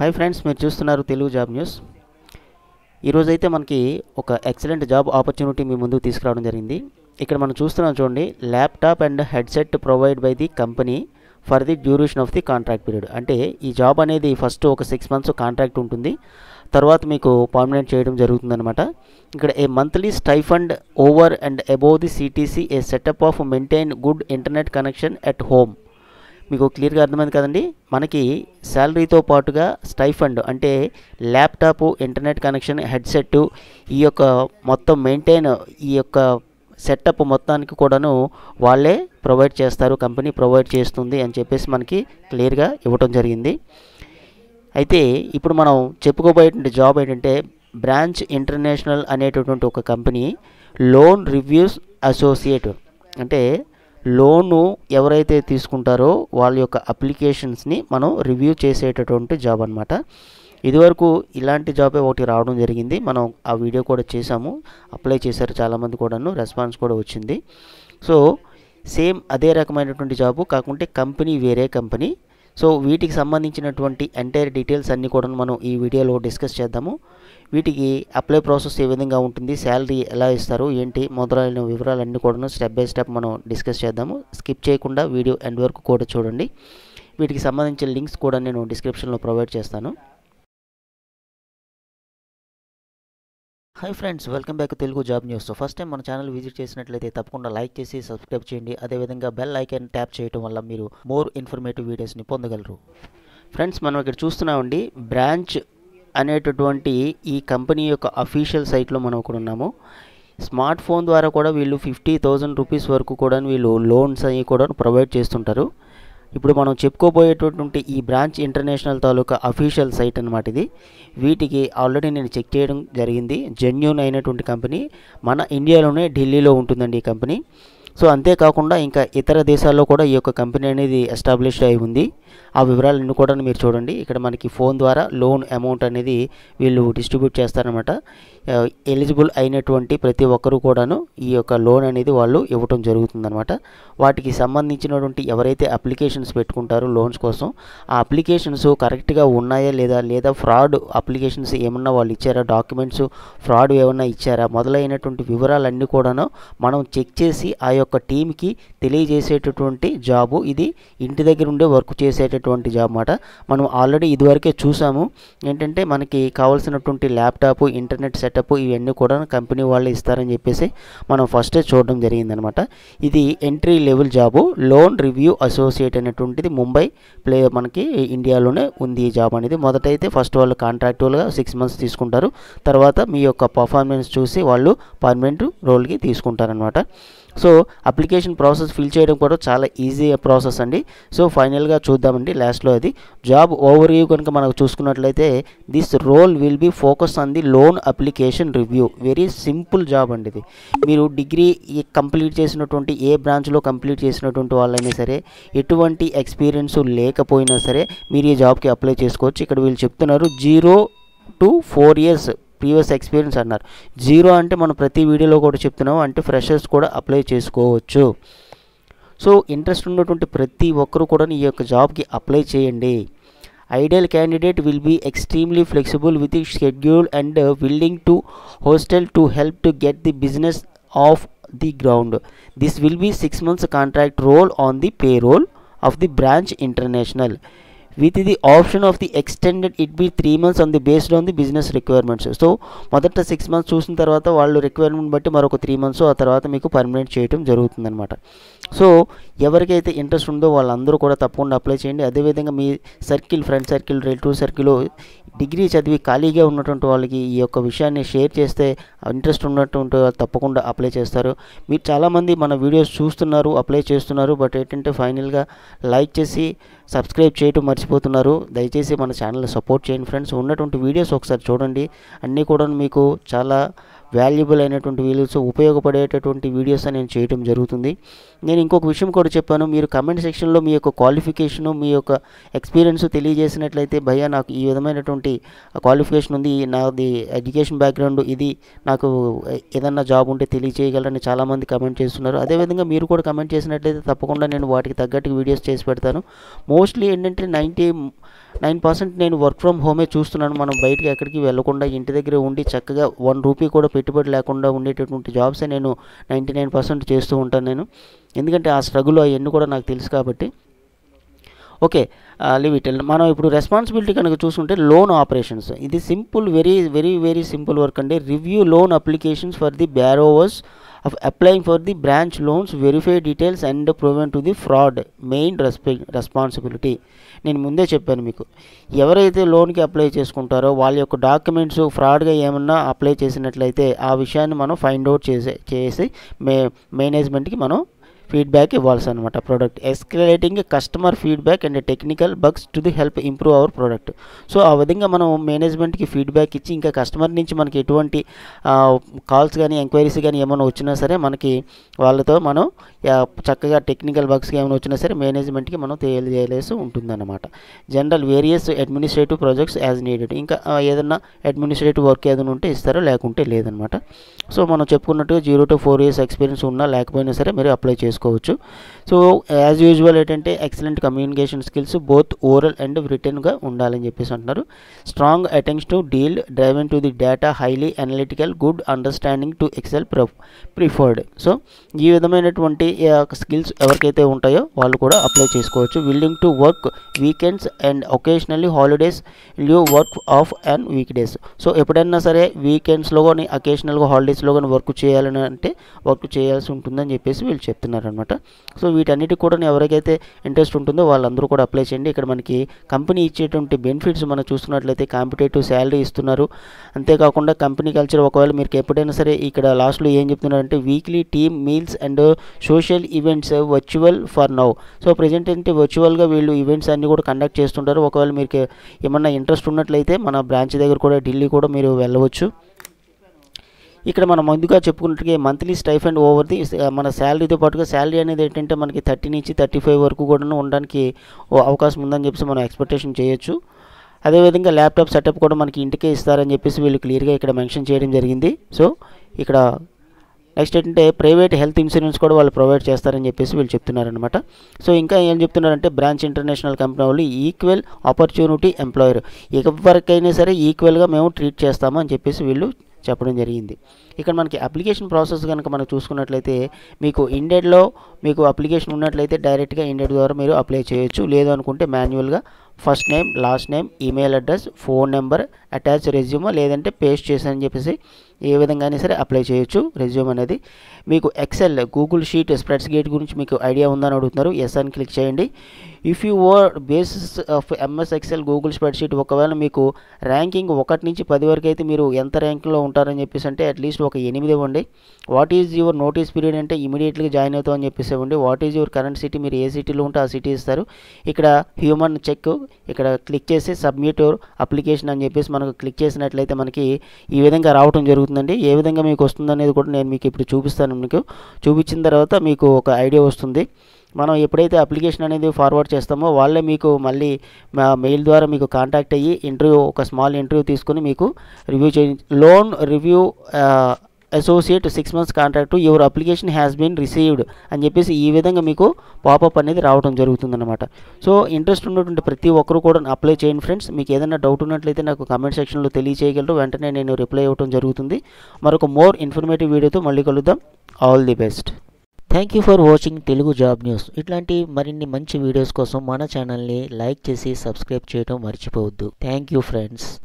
Hi friends, మీరు చూస్తున్నారు Telugu job news. ఈరోజైతే మనకి ఒక ఎక్సలెంట్ జాబ్ ఆపర్చునిటీ మీ ముందుకు తీసుకురావడం జరిగింది. ఇక్కడ మనం చూస్తున్నాం చూడండి, laptop and headset provide by the company for the duration of the contract period. అంటే ఈ జాబ్ అనేది ఫస్ట్ ఒక 6 months కాంట్రాక్ట్ ఉంటుంది, తర్వాత మీకు పర్మనెంట్ చేయడం జరుగుతుందన్నమాట. ఇక్కడ ఏ monthly stipend over and above the CTC A setup of maintain good internet connection at home. మీకు క్లియర్గా అర్థమైంది కదండి. మనకి శాలరీతో పాటుగా స్టైఫండ్ అంటే ల్యాప్టాప్, ఇంటర్నెట్ కనెక్షన్, హెడ్సెట్, ఈ యొక్క మొత్తం మెయింటైన్, ఈ యొక్క సెటప్ మొత్తానికి కూడాను వాళ్ళే ప్రొవైడ్ చేస్తారు, కంపెనీ ప్రొవైడ్ చేస్తుంది అని చెప్పేసి మనకి క్లియర్గా ఇవ్వటం జరిగింది. అయితే ఇప్పుడు మనం చెప్పుకోబోయేటువంటి జాబ్ ఏంటంటే, బ్రాంచ్ ఇంటర్నేషనల్ అనేటటువంటి ఒక కంపెనీ లోన్ రివ్యూస్ అసోసియేట్. అంటే లోను ఎవరైతే తీసుకుంటారో వాళ్ళ యొక్క అప్లికేషన్స్ని మనం రివ్యూ చేసేటటువంటి జాబ్ అనమాట. ఇదివరకు ఇలాంటి జాబే ఒకటి రావడం జరిగింది, మనం ఆ వీడియో కూడా చేసాము, అప్లై చేశారు చాలామంది కూడాను, రెస్పాన్స్ కూడా వచ్చింది. సో సేమ్ అదే రకమైనటువంటి జాబు, కాకుంటే కంపెనీ వేరే కంపెనీ. సో వీటికి సంబంధించినటువంటి ఎంటైర్ డీటెయిల్స్ అన్నీ కూడా మనం ఈ వీడియోలో డిస్కస్ చేద్దాము. వీటికి అప్లై ప్రాసెస్ ఏ విధంగా ఉంటుంది, శాలరీ ఎలా ఇస్తారు, ఏంటి మొదలైన వివరాలన్నీ కూడా స్టెప్ బై స్టెప్ మనం డిస్కస్ చేద్దాము. స్కిప్ చేయకుండా వీడియో ఎండ్ వరకు కూడా చూడండి. వీటికి సంబంధించిన లింక్స్ కూడా నేను డిస్క్రిప్షన్లో ప్రొవైడ్ చేస్తాను. Hi friends, welcome back to Telugu job news. So first time మన ఛానల్ విజిట్ చేసినట్లయితే తప్పకుండా లైక్ చేసి సబ్స్క్రైబ్ చేయండి. అదేవిధంగా బెల్ ఐకాన్ ట్యాప్ చేయడం వల్ల మీరు మోర్ ఇన్ఫర్మేటివ్ వీడియోస్ని పొందగలరు. ఫ్రెండ్స్, మనం ఇక్కడ చూస్తున్నామండి, బ్రాంచ్ అనేటటువంటి ఈ కంపెనీ యొక్క అఫీషియల్ సైట్లో మనం ఇక్కడ ఉన్నాము. స్మార్ట్ ఫోన్ ద్వారా కూడా వీళ్ళు 50,000 రూపీస్ వరకు కూడా వీళ్ళు లోన్స్ అవి కూడా ప్రొవైడ్ చేస్తుంటారు. ఇప్పుడు మనం చెప్పుకోబోయేటటువంటి ఈ బ్రాంచ్ ఇంటర్నేషనల్ తాలూకా అఫీషియల్ సైట్ అనమాట ఇది. వీటికి ఆల్రెడీ నేను చెక్ చేయడం జరిగింది. జెన్యూన్ అయినటువంటి కంపెనీ, మన ఇండియాలోనే ఢిల్లీలో ఉంటుందండి ఈ కంపెనీ. సో అంతేకాకుండా ఇంకా ఇతర దేశాల్లో కూడా ఈ యొక్క కంపెనీ అనేది ఎస్టాబ్లిష్డ్ అయి ఉంది. ఆ వివరాలన్నీ కూడా మీరు చూడండి. ఇక్కడ మనకి ఫోన్ ద్వారా లోన్ అమౌంట్ అనేది వీళ్ళు డిస్ట్రిబ్యూట్ చేస్తారనమాట. ఎలిజిబుల్ అయినటువంటి ప్రతి ఒక్కరూ కూడాను ఈ యొక్క లోన్ అనేది వాళ్ళు ఇవ్వటం జరుగుతుందనమాట. వాటికి సంబంధించినటువంటి ఎవరైతే అప్లికేషన్స్ పెట్టుకుంటారో లోన్స్ కోసం, ఆ అప్లికేషన్స్ కరెక్ట్గా ఉన్నాయా లేదా ఫ్రాడ్ అప్లికేషన్స్ ఏమన్నా వాళ్ళు ఇచ్చారా, డాక్యుమెంట్స్ ఫ్రాడ్ ఏమన్నా ఇచ్చారా, మొదలైనటువంటి వివరాలన్నీ కూడాను మనం చెక్ చేసి ఆ యొక్క టీంకి తెలియజేసేటటువంటి జాబు ఇది. ఇంటి దగ్గర ఉండే వర్క్ చేసేటటువంటి జాబ్ అన్నమాట. మనం ఆల్రెడీ ఇదివరకే చూసాము. ఏంటంటే మనకి కావాల్సినటువంటి ల్యాప్టాప్, ఇంటర్నెట్ సెటప్ ఇవన్నీ కూడా కంపెనీ వాళ్ళు ఇస్తారని చెప్పేసి మనం ఫస్టే చూడడం జరిగిందనమాట. ఇది entry level job, loan review associate అనేటువంటిది ముంబై మనకి ఇండియాలోనే ఉంది ఈ జాబ్ అనేది. మొదటైతే ఫస్ట్ వాళ్ళు కాంట్రాక్టువల్గా 6 months తీసుకుంటారు, తర్వాత మీ యొక్క పర్ఫార్మెన్స్ చూసి వాళ్ళు పర్మనెంట్ రోల్కి తీసుకుంటారనమాట. సో అప్లికేషన్ ప్రాసెస్ ఫిల్ చేయడం కూడా చాలా ఈజీ ప్రాసెస్ అండి. సో ఫైనల్గా చూద్దామండి లాస్ట్లో అది జాబ్ ఓవర్ వ్యూ కనుక మనకు చూసుకున్నట్లయితే, this role will be focus on the loan application review. Very simple job అండి ఇది. మీరు డిగ్రీ కంప్లీట్ చేసినటువంటి, ఏ బ్రాంచ్లో కంప్లీట్ చేసినటువంటి వాళ్ళైనా సరే, ఎటువంటి ఎక్స్పీరియన్స్ లేకపోయినా సరే మీరు ఈ జాబ్కి అప్లై చేసుకోవచ్చు. ఇక్కడ వీళ్ళు చెప్తున్నారు 0 to 4 years ప్రీవియస్ ఎక్స్పీరియన్స్ అన్నారు. 0 అంటే మనం ప్రతి వీడియోలో కూడా చెప్తున్నాము, అంటే ఫ్రెషర్స్ కూడా అప్లై చేసుకోవచ్చు. సో ఇంట్రెస్ట్ ఉన్నటువంటి ప్రతి ఒక్కరు కూడా ఈ యొక్క జాబ్కి అప్లై చేయండి. Ideal candidate will be extremely flexible with schedule and willing to hustle to help to get the business off the ground. This will be 6 months contract role on the payroll of the branch international with the option of the extended it be 3 months on the based on the business requirements. So మొదట 6 months చూసిన తర్వాత వాళ్ళు requirement బట్టి మరొక 3 months ఆ తర్వాత మీకు permanent చేయడం జరుగుతుందన్నమాట. సో ఎవరికైతే ఇంట్రెస్ట్ ఉందో వాళ్ళందరూ కూడా తప్పకుండా అప్లై చేయండి. అదేవిధంగా మీ circle, friend circle, relative circle, degree చదివి ఖాళీగా ఉన్నటువంటి వాళ్ళకి ఈ యొక్క విషయాన్ని షేర్ చేస్తే ఇంట్రెస్ట్ ఉన్నటువంటి తప్పకుండా అప్లై చేస్తారు. మీరు చాలామంది మన వీడియోస్ చూస్తున్నారు, అప్లై చేస్తున్నారు, బట్ ఏంటంటే ఫైనల్గా లైక్ చేసి సబ్స్క్రైబ్ చేయటం మర్చిపోతున్నారు. దయచేసి మన ఛానల్ని సపోర్ట్ చేయండి ఫ్రెండ్స్. ఉన్నటువంటి వీడియోస్ ఒకసారి చూడండి, అన్నీ కూడా మీకు చాలా వాల్యుబుల్ అయినటువంటి వీడియోస్, ఉపయోగపడేటటువంటి వీడియోస్ నేను చేయడం జరుగుతుంది. నేను ఇంకొక విషయం కూడా చెప్పాను, మీరు కమెంట్ సెక్షన్లో మీ యొక్క క్వాలిఫికేషను, మీ యొక్క ఎక్స్పీరియన్స్ తెలియజేసినట్లయితే, భయ్యా నాకు ఈ విధమైనటువంటి క్వాలిఫికేషన్ ఉంది, నాది ఎడ్యుకేషన్ బ్యాక్గ్రౌండ్ ఇది, నాకు ఏదన్నా జాబ్ ఉంటే తెలియజేయగలరని చాలామంది కమెంట్ చేస్తున్నారు. అదేవిధంగా మీరు కూడా కమెంట్ చేసినట్లయితే తప్పకుండా నేను వాటికి తగ్గట్టు వీడియోస్ చేసి పెడతాను. మోస్ట్లీ ఏంటంటే 9% నేను వర్క్ ఫ్రమ్ హోమే చూస్తున్నాను. మనం బయటికి ఎక్కడికి వెళ్ళకుండా ఇంటి దగ్గర ఉండి చక్కగా 1 రూపీ కూడా పెట్టుబడి లేకుండా ఉండేటటువంటి జాబ్సే నేను 99% చేస్తూ ఉంటాను నేను. ఎందుకంటే ఆ స్ట్రగుల్ అవన్నీ కూడా నాకు తెలుసు కాబట్టి. Okay, leave it. మనం ఇప్పుడు రెస్పాన్సిబిలిటీ కనుక చూసుకుంటే లోన్ ఆపరేషన్స్, ఇది simple, very very very simple work అండి. Review loan applications for the borrowers of applying for the branch loans, verify details and prevent to the fraud, main responsibility. నేను ముందే చెప్పాను మీకు, ఎవరైతే లోన్కి అప్లై చేసుకుంటారో వాళ్ళ యొక్క డాక్యుమెంట్స్ ఫ్రాడ్గా ఏమన్నా అప్లై చేసినట్లయితే ఆ విషయాన్ని మనం ఫైండ్ అవుట్ చేసి మేనేజ్మెంట్కి మనం ఫీడ్బ్యాక్ ఇవ్వాల్సి అనమాట. Product escalating customer feedback and technical bugs to the help improve our product. So ఆ విధంగా మనం మేనేజ్మెంట్కి ఫీడ్బ్యాక్ ఇచ్చి ఇంకా కస్టమర్ నుంచి మనకి ఎటువంటి కాల్స్ కానీ ఎంక్వైరీస్ కానీ ఏమైనా వచ్చినా సరే మనకి వాళ్ళతో మనం చక్కగా టెక్నికల్ బగ్స్ ఏమైనా వచ్చినా సరే మేనేజ్మెంట్కి మనం తెలియజేయాల్సి ఉంటుందన్నమాట. General various administrative projects as needed, ఇంకా ఏదన్నా అడ్మినిస్ట్రేటివ్ వర్క్ ఏదైనా ఉంటే ఇస్తారో లేకుంటే లేదనమాట. సో మనం చెప్పుకున్నట్టుగా 0 to 4 years ఎక్స్పీరియన్స్ ఉన్నా లేకపోయినా సరే మీరు అప్లై చేసుకోవచ్చు. సో యాజ్ యూజువల్ ఏంటంటే excellent communication skills both oral and రిటర్న్గా ఉండాలని చెప్పేసి అంటున్నారు. Strong attention to deal driven to the data, highly analytical, good understanding to excel preferred. So ఈ విధమైనటువంటి స్కిల్స్ ఎవరికైతే ఉంటాయో వాళ్ళు కూడా అప్లై చేసుకోవచ్చు. Willing to work weekends and occasionally holidays, leave work off and weekdays. So ఎప్పుడైనా సరే వీకెండ్స్లో కానీ అకేషనల్గా హాలిడేస్లో కానీ వర్క్ చేయాలని అంటే వర్క్ చేయాల్సి ఉంటుందని చెప్పేసి వీళ్ళు చెప్తున్నారు అనమాట. సో వీటన్నిటికి కూడా ఎవరికైతే ఇంట్రెస్ట్ ఉంటుందో వాళ్ళందరూ కూడా అప్లై చేయండి. ఇక్కడ మనకి కంపెనీ ఇచ్చేటువంటి బెనిఫిట్స్ మనం చూస్తున్నట్లయితే కాంపిటేటివ్ శాలరీ ఇస్తున్నారు. అంతేకాకుండా కంపెనీ కల్చర్, ఒకవేళ మీరు ఎప్పుడైనా సరే ఇక్కడ లాస్ట్లో ఏం చెప్తున్నారంటే weekly team meals and social events virtual for now. So present అంటే వర్చువల్గా వీళ్ళు ఈవెంట్స్ అన్నీ కూడా కండక్ట్ చేస్తుంటారు. ఒకవేళ మీకు ఏమన్నా ఇంట్రెస్ట్ ఉన్నట్లయితే మన బ్రాంచ్ దగ్గర కూడా ఢిల్లీ కూడా మీరు వెళ్ళవచ్చు. ఇక్కడ మనం ముందుగా చెప్పుకున్నట్టుగా మంత్లీ స్టైఫండ్ ఓవర్ ది మన శాలరీతో పాటుగా శాలరీ అనేది ఏంటంటే మనకి 30 నుంచి 35 వరకు కూడా ఉండడానికి అవకాశం ఉందని చెప్పేసి మనం ఎక్స్పెక్టేషన్ చేయొచ్చు. అదేవిధంగా ల్యాప్టాప్ సెటప్ కూడా మనకి ఇంటికే ఇస్తారని చెప్పేసి వీళ్ళు క్లియర్గా ఇక్కడ మెన్షన్ చేయడం జరిగింది. సో ఇక్కడ నెక్స్ట్ ఏంటంటే ప్రైవేట్ హెల్త్ ఇన్సూరెన్స్ కూడా వాళ్ళు ప్రొవైడ్ చేస్తారని చెప్పేసి వీళ్ళు చెప్తున్నారనమాట. సో ఇంకా ఏం చెప్తున్నారంటే బ్రాంచ్ ఇంటర్నేషనల్ కంపెనీ వాళ్ళు ఈక్వల్ ఆపర్చునిటీ ఎంప్లాయర్, ఎవరికైనా సరే ఈక్వల్గా మేము ట్రీట్ చేస్తాము అని చెప్పేసి వీళ్ళు చెప్పడం జరిగింది. ఇక్కడ మనకి అప్లికేషన్ ప్రాసెస్ కనుక మనం చూసుకున్నట్లయితే మీకు ఇండెడ్లో మీకు అప్లికేషన్ ఉన్నట్లయితే డైరెక్ట్గా ఇండెడ్ ద్వారా మీరు అప్లై చేయొచ్చు. లేదు అనుకుంటే మాన్యువల్గా first name, last name, email address, phone number, attach resume లేదంటే పేస్ట్ చేసానని చెప్పేసి ఏ విధంగా అయినా సరే అప్లై చేయొచ్చు రెజ్యూమ్ అనేది. మీకు Excel, Google sheet, spreadsheet గురించి మీకు ఐడియా ఉందని అడుగుతున్నారు. ఎస్ అని క్లిక్ చేయండి. If you were basis of MS Excel, Google spread sheet, ఒకవేళ మీకు ర్యాంకింగ్ 1 నుంచి 10 వరకు అయితే మీరు ఎంత ర్యాంక్లో ఉంటారని చెప్పేసి అంటే అట్లీస్ట్ ఒక 8 ఇవ్వండి. What is your notice period అంటే ఇమీడియట్గా జాయిన్ అవుతాం అని చెప్పేసి ఇవ్వండి. What is your current city, మీరు ఏ సిటీలో ఉంటే ఆ సిటీ ఇస్తారు. ఇక్కడ హ్యూమన్ చెక్ ఇక్కడ క్లిక్ చేసి సబ్మిట్ యువర్ అప్లికేషన్ అని చెప్పేసి మనకు క్లిక్ చేసినట్లయితే మనకి ఈ విధంగా రావడం జరుగుతుందండి. ఏ విధంగా మీకు వస్తుంది అనేది కూడా నేను మీకు ఇప్పుడు చూపిస్తాను. మీకు చూపించిన తర్వాత మీకు ఒక ఐడియా వస్తుంది. మనం ఎప్పుడైతే అప్లికేషన్ అనేది ఫార్వర్డ్ చేస్తామో వాళ్ళే మీకు మళ్ళీ మెయిల్ ద్వారా మీకు కాంటాక్ట్ అయ్యి ఇంటర్వ్యూ, ఒక స్మాల్ ఇంటర్వ్యూ తీసుకొని మీకు review loan review associate 6 months contract, your application has been received అని చెప్పేసి ఈ విధంగా మీకు పాపప్ అనేది రావడం జరుగుతుందన్నమాట. సో ఇంట్రెస్ట్ ఉన్నటువంటి ప్రతి ఒక్కరు కూడా అప్లై చేయండి ఫ్రెండ్స్. మీకు ఏదైనా డౌట్ ఉన్నట్లయితే నాకు కామెంట్ సెక్షన్లో తెలియచేయగలరు, వెంటనే నేను రిప్లై ఇవ్వడం జరుగుతుంది. మరొక మోర్ ఇన్ఫర్మేటివ్ వీడియోతో మళ్ళీ కలుద్దాం. All the best. Thank you for watching Telugu job news. ఇట్లాంటి మరిన్ని మంచి వీడియోస్ కోసం మన ఛానల్ని లైక్ చేసి సబ్స్క్రైబ్ చేయడం మర్చిపోవద్దు. Thank you friends.